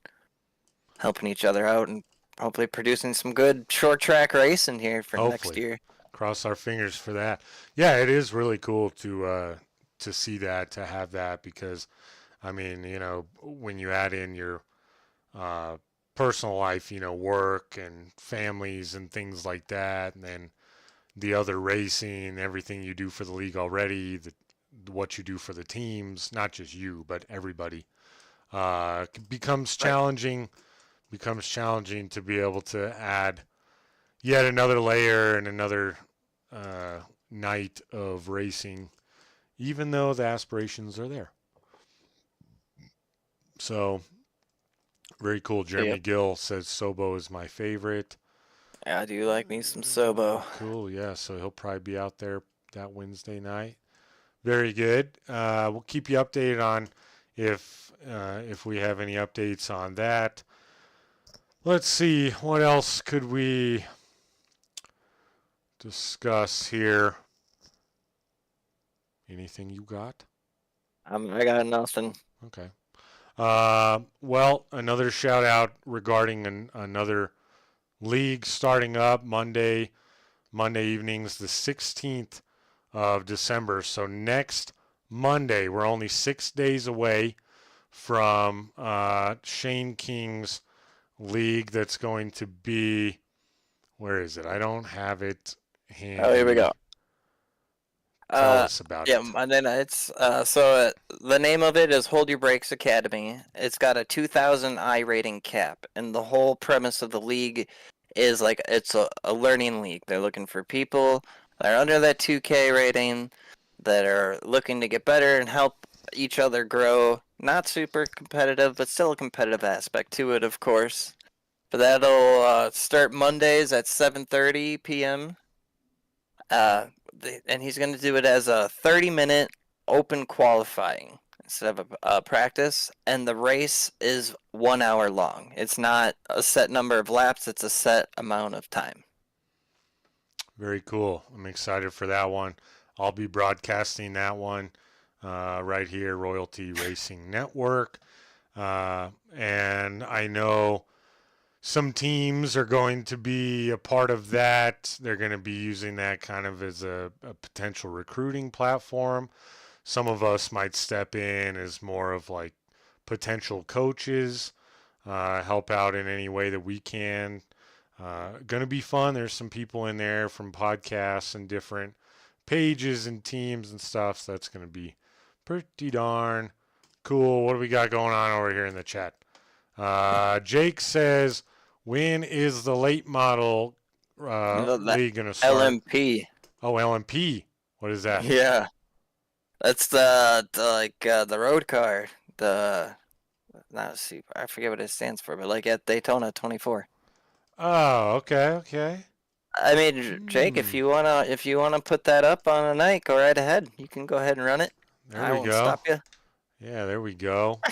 helping each other out and hopefully producing some good short track racing here for next Hopefully. year. Cross our fingers for that. Yeah, it is really cool to see that, to have that, because I mean, when you add in your uh, personal life, work and families and things like that, and then the other racing, everything you do for the league already, what you do for the teams, not just you, but everybody, becomes Right. challenging. Becomes challenging to be able to add yet another layer and another uh, night of racing, even though the aspirations are there. So very cool. Jeremy Yep. Gill says Sobo is my favorite. I do like me some Sobo. Cool. Yeah. So he'll probably be out there that Wednesday night. Very good. We'll keep you updated on if we have any updates on that. Let's see. What else could we discuss here? Anything you got? I got nothing. Okay. Well, another shout out regarding another league starting up Monday evenings, the 16th of December. So next Monday, we're only 6 days away from Shane King's league. That's going to be, where is it? I don't have it Oh, here we handy. go. Tell us about Yeah, it. Monday nights. The name of it is Hold Your Brakes Academy. It's got a 2,000 I rating cap, and the whole premise of the league is like it's a learning league. They're looking for people that are under that 2K rating that are looking to get better and help each other grow. Not super competitive, but still a competitive aspect to it, of course. But that'll start Mondays at 7:30 p.m. Uh, and he's going to do it as a 30-minute open qualifying instead of a practice. And the race is 1 hour long. It's not a set number of laps, it's a set amount of time. Very cool. I'm excited for that one. I'll be broadcasting that one right here, Royalty Racing Network. And I know some teams are going to be a part of that. They're going to be using that kind of as a potential recruiting platform. Some of us might step in as more of like potential coaches, help out in any way that we can. Going to be fun. There's some people in there from podcasts and different pages and teams and stuff. So that's going to be pretty darn cool. What do we got going on over here in the chat? Jake says, when is the late model The league going to start? LMP. Oh, LMP. What is that? Yeah. That's the road car. I forget what it stands for, but like at Daytona 24. Oh, okay, okay. I mean, Jake, Hmm. if you wanna put that up on a night, go right ahead. You can go ahead and run it. There I we won't go. stop you. Yeah, there we go.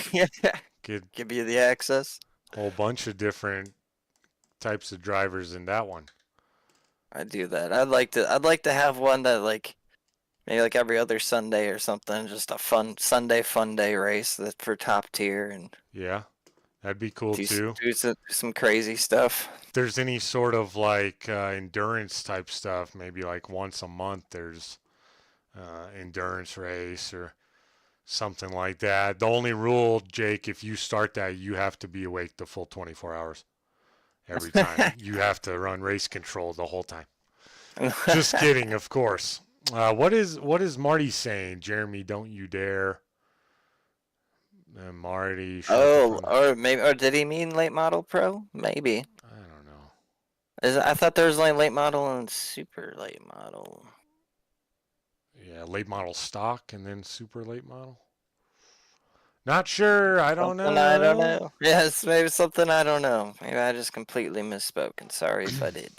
Get Give you the access. a whole bunch of different types of drivers in that one. I do that. I'd like to have one that like maybe like every other Sunday or something, just a fun day race that for top tier and Yeah, that'd be cool too. do some crazy stuff. If there's any sort of like endurance type stuff, maybe like once a month there's endurance race or something like that. The only rule, Jake, if you start that, you have to be awake the full 24 hours every time. You have to run race control the whole time. Just kidding, of course. What is Marty saying? Jeremy, don't you dare. Marty, shut the Oh, fuck. or maybe or did he mean late model pro? Maybe. I don't know. I thought there was like late model and super late model. Yeah, late model stock and then super late model. Not sure. I don't Something I don't know. know. Yes, maybe something I don't know. Maybe I just completely misspoke, and sorry if I did.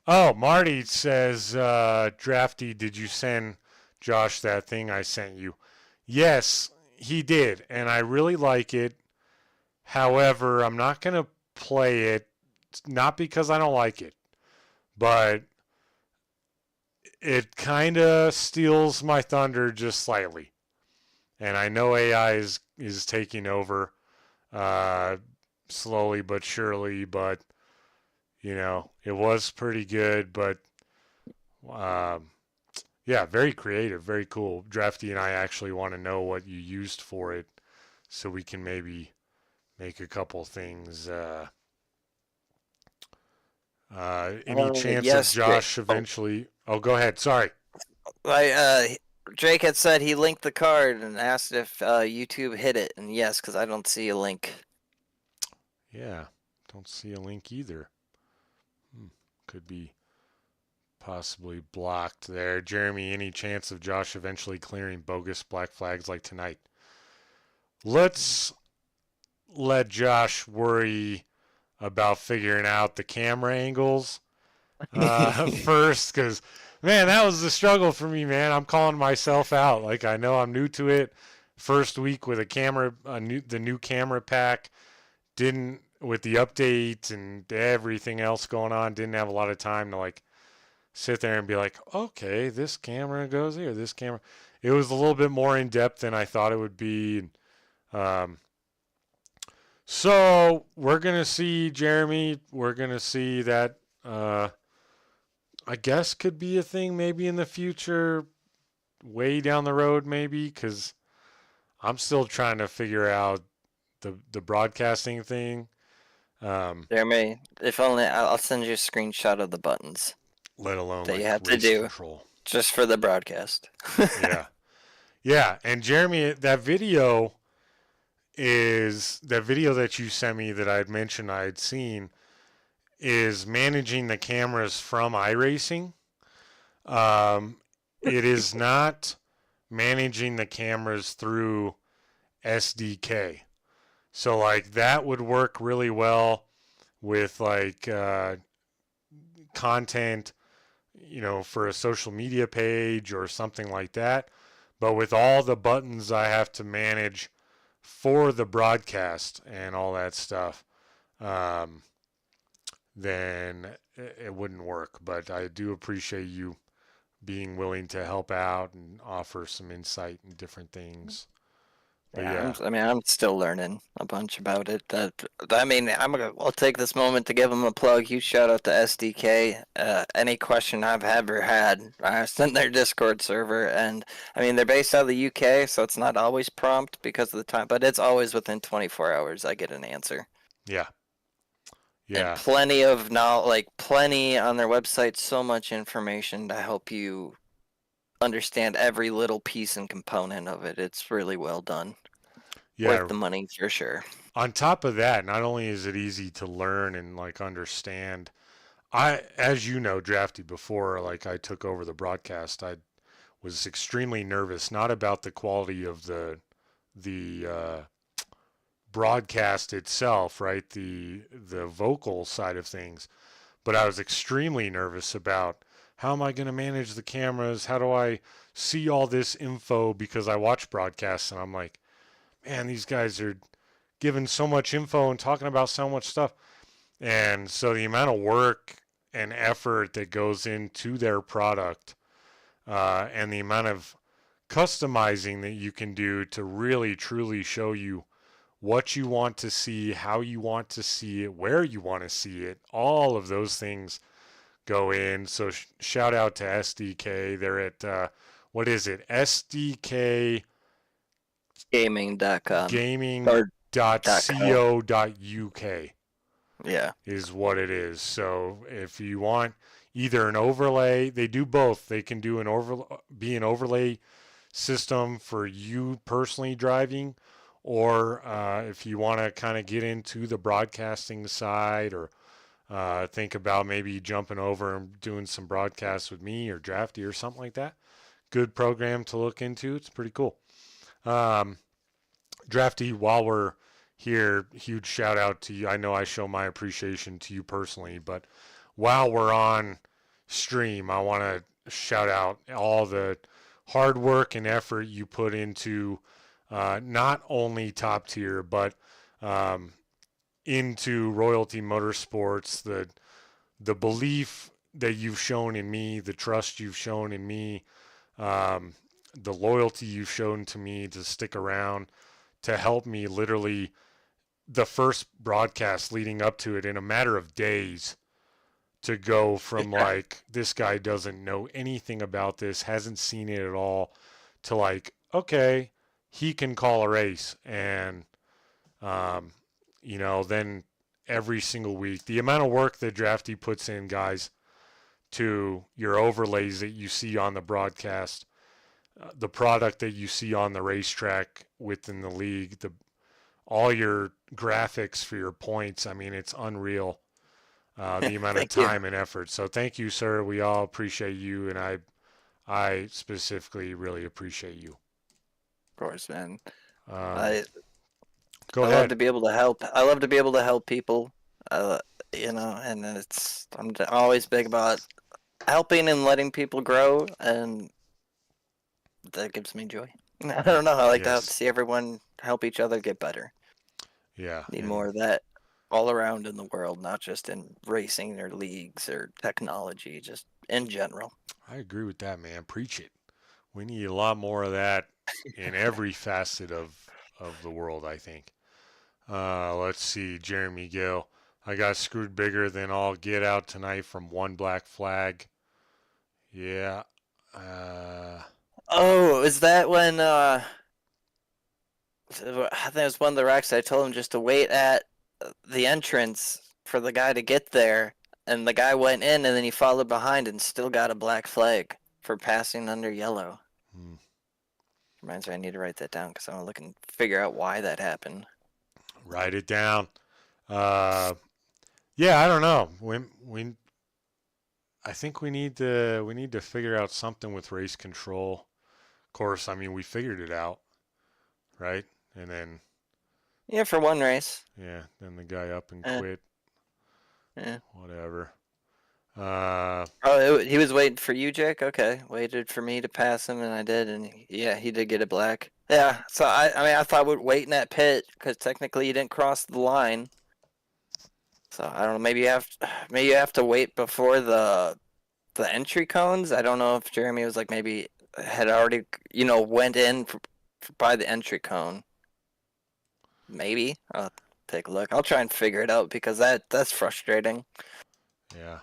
Oh, Marty says, Drafty, did you send Josh that thing I sent you? Yes, he did, and I really like it. However, I'm not going to play it, not because I don't like it, but it kind of steals my thunder just slightly. And I know AI is taking over uh, slowly but surely, but it was pretty good, but um, yeah, very creative, very cool. Drafty and I actually want to know what you used for it so we can maybe make a couple things. Any chance of Yes, Jake. Josh eventually? Oh, go ahead. Sorry. I Drake had said he linked the card and asked if YouTube hit it, and yes, because I don't see a link. Yeah, don't see a link either. Could be possibly blocked there. Jeremy, any chance of Josh eventually clearing bogus black flags like tonight? Let's let Josh worry about figuring out the camera angles first, because man, that was the struggle for me, man. I'm calling myself out. Like I know I'm new to it. First week with the new camera pack, didn't with the updates and everything else going on, didn't have a lot of time to like sit there and be like, okay, this camera goes here, this camera. It was a little bit more in depth than I thought it would be. Um, so we're gonna see Jeremy. We're gonna see that. I guess could be a thing maybe in the future, way down the road maybe, because I'm still trying to figure out the broadcasting thing. Um, Jeremy, if only I'll send you a screenshot of the buttons let alone that you like have to race do control. just for the broadcast. Yeah, yeah. And Jeremy, that video that you sent me that I had mentioned I had seen is managing the cameras from iRacing. Um, it is not managing the cameras through SDK. So like that would work really well with like content, for a social media page or something like that. But with all the buttons I have to manage for the broadcast and all that stuff, um, then it wouldn't work. But I do appreciate you being willing to help out and offer some insight and different things. But Yeah, yeah, I'm still learning a bunch about it. I mean, I'll take this moment to give them a plug. Huge shout out to SDK. Any question I've ever had, I sent their Discord server, and I mean they're based out of the UK, so it's not always prompt because of the time, but it's always within 24 hours I get an answer. yeah, And yeah, plenty of now, like plenty on their website, so much information to help you understand every little piece and component of it. It's really well done. Worth yeah. the money for sure. On top of that, not only is it easy to learn and like understand, as you know, Drafty, before like I took over the broadcast, I was extremely nervous, not about the quality of the broadcast itself, right? The vocal side of things. But I was extremely nervous about how am I going to manage the cameras? How do I see all this info? Because I watch broadcasts and I'm like, man, these guys are giving so much info and talking about so much stuff. And so the amount of work and effort that goes into their product, and the amount of customizing that you can do to really truly show you what you want to see, how you want to see it, where you want to see it, all of those things go in. So shout out to SDK. They're at what is it? SDK Gaming.com or .com. gaming.co.uk Yeah. is what it is. So if you want either an overlay, they do both. They can do be an overlay system for you personally driving, or if you want to kind of get into the broadcasting side, or think about maybe jumping over and doing some broadcasts with me or Drafty or something like that. Good program to look into. It's pretty cool. Drafty, while we're here, huge shout out to you. I know I show my appreciation to you personally, but while we're on stream, I want to shout out all the hard work and effort you put into not only top tier, but into Royalty Motorsports, the belief that you've shown in me, the trust you've shown in me, the loyalty you've shown to me to stick around, to help me literally the first broadcast leading up to it in a matter of days, to go from like, this guy doesn't know anything about this, hasn't seen it at all, to like, okay, he can call a race. And, then every single week, the amount of work that Drafty puts in, guys, to your overlays that you see on the broadcast, the product that you see on the racetrack within the league, all your graphics for your points. I mean, it's unreal, the amount of Thank you. time and effort. So thank you, sir. We all appreciate you, and I specifically really appreciate you. Of course, man. Um, I Go love ahead. to be able to help. I love to be able to help people. And I'm always big about helping and letting people grow, and that gives me joy. I don't know. I like to Yes. see everyone help each other get better. Yeah. Need And more of that all around in the world, not just in racing or leagues or technology, just in general. I agree with that, man. Preach it. We need a lot more of that in every facet of the world, I think. Let's see, Jeremy Gill. I got screwed bigger than all get out tonight from one black flag. Yeah. Oh, is that when I think it was one of the wrecks. I told him just to wait at the entrance for the guy to get there, and the guy went in, and then he followed behind and still got a black flag for passing under yellow. Hmm. Reminds me, I need to write that down because I want to look and figure out why that happened. Write it down. Uh, yeah, I don't know. I think we need to figure out something with race control. Of course, I mean we figured it out, right? And then Yeah, for one race. then the guy up and Eh, quit. yeah. Whatever. Uh, Oh, he was waiting for you, Jake? Okay. Waited for me to pass him, and I did, and he did get it black. Yeah, so I mean, I thought we'd wait in that pit, because technically you didn't cross the line. So, I don't know, maybe you have to wait before the entry cones. I don't know if Jeremy was like, maybe had already, went in by the entry cone. Maybe. I'll take a look. I'll try and figure it out, because that's frustrating. yeah.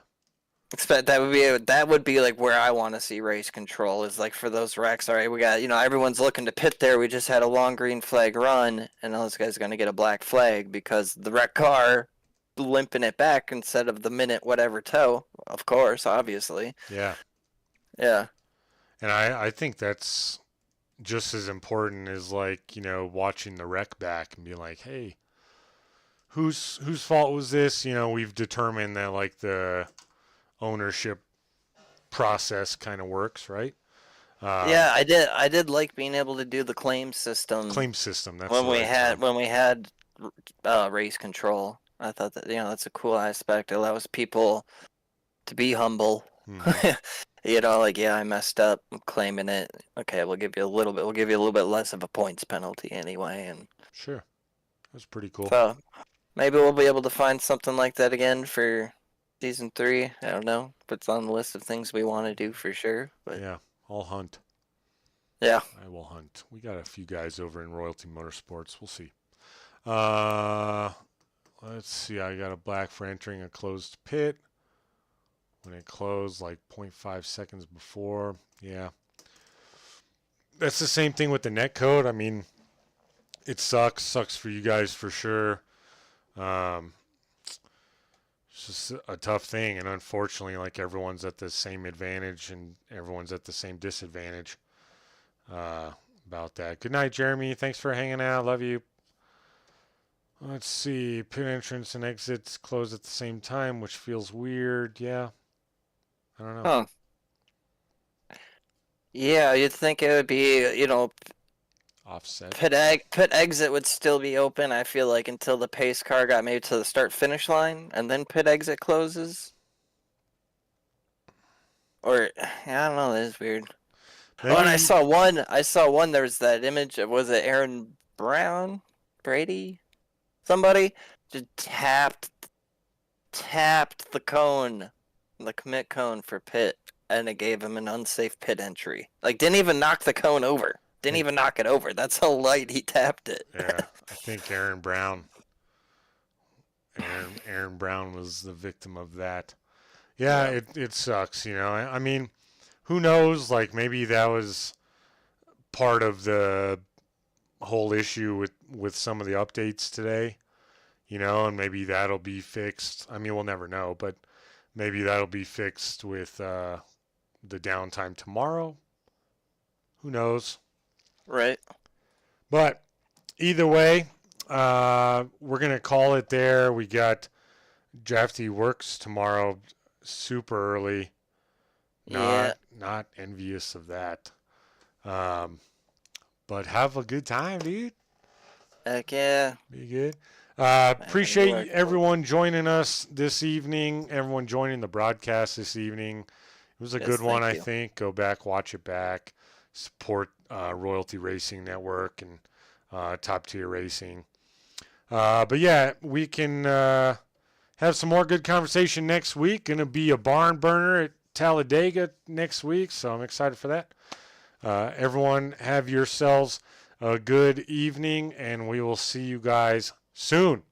Expect that would be like where I want to see race control, is like for those wrecks. All right, we got, everyone's looking to pit there. We just had a long green flag run, and now this guy's gonna get a black flag because the wreck car limping it back instead of the minute whatever tow. Of course, obviously. Yeah. Yeah. And I think that's just as important as like, watching the wreck back and being like, hey, whose fault was this? We've determined that like the ownership process kind of works, right? Yeah, I did like being able to do the claim system Claim system, that's when the we right had term. when we had race control. I thought that that's a cool aspect. It allows people to be humble. Hmm. Like, yeah, I messed up. I'm claiming it. Okay, we'll give you a little bit. We'll give you a little bit less of a points penalty anyway, and Sure. That's pretty cool. so maybe we'll be able to find something like that again for season 3. I don't know. It's on the list of things we want to do for sure. But Yeah, I'll hunt. yeah, I will hunt. We got a few guys over in Royalty Motorsports. We'll see. Uh, let's see. I got a black for entering a closed pit. When it closed, like 0.5 seconds before. Yeah. That's the same thing with the net code. I mean, it sucks. Sucks for you guys for sure. Um, it's just a tough thing. And unfortunately, like everyone's at the same advantage and everyone's at the same disadvantage uh, about that. Good night, Jeremy. Thanks for hanging out. Love you. Let's see. Pit entrance and exits close at the same time, which feels weird. Yeah. I don't know. huh? Yeah, you'd think it would be, Offset. pit exit would still be open. I feel like until the pace car got maybe to the start finish line, and then pit exit closes. Or yeah, I don't know. That is weird. Oh, and I Maybe. saw one. I saw one. There was that image of, was it Aaron Brown, Brady, somebody just tapped the cone, the commit cone for pit, and it gave him an unsafe pit entry. Like, didn't even knock the cone over. Didn't even knock it over. That's how light he tapped it. Yeah, I think Aaron Brown. Aaron Brown was the victim of that. Yeah, Yeah. it sucks, I mean, who knows? Like maybe that was part of the whole issue with some of the updates today, and maybe that'll be fixed. I mean, we'll never know, but maybe that'll be fixed with the downtime tomorrow. Who knows? Right. But either way, we're gonna call it there. We got Drafty works tomorrow, super early. Yeah. Not envious of that. Um, but have a good time, dude. Heck yeah. Be good. I gotta go Appreciate work. everyone joining us this evening. Everyone joining the broadcast this evening. It was a Yes, good one, thank I you. think. Go back, watch it back. Support Royalty Racing Network and Top Tier Racing. But yeah, we can have some more good conversation next week. Gonna be a barn burner at Talladega next week, so I'm excited for that. Everyone, have yourselves a good evening, and we will see you guys soon.